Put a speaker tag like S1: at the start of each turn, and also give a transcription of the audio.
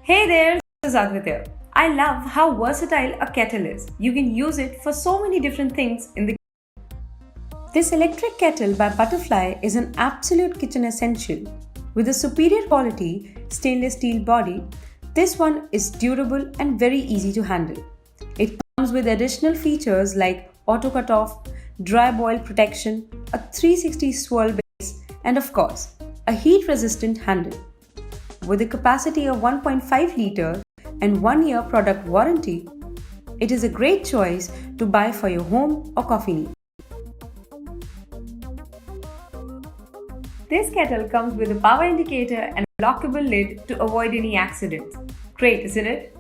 S1: Hey there, this is Aditya. I love how versatile a kettle is. You can use it for so many different things in the This electric kettle by Butterfly is an absolute kitchen essential. With a superior quality stainless steel body, this one is durable and very easy to handle. It comes with additional features like auto cutoff, dry boil protection, a 360 swirl base, and of course, a heat resistant handle. With a capacity of 1.5-litre and 1-year product warranty, it is a great choice to buy for your home or coffee needs. This kettle comes with a power indicator and a lockable lid to avoid any accidents. Great, isn't it?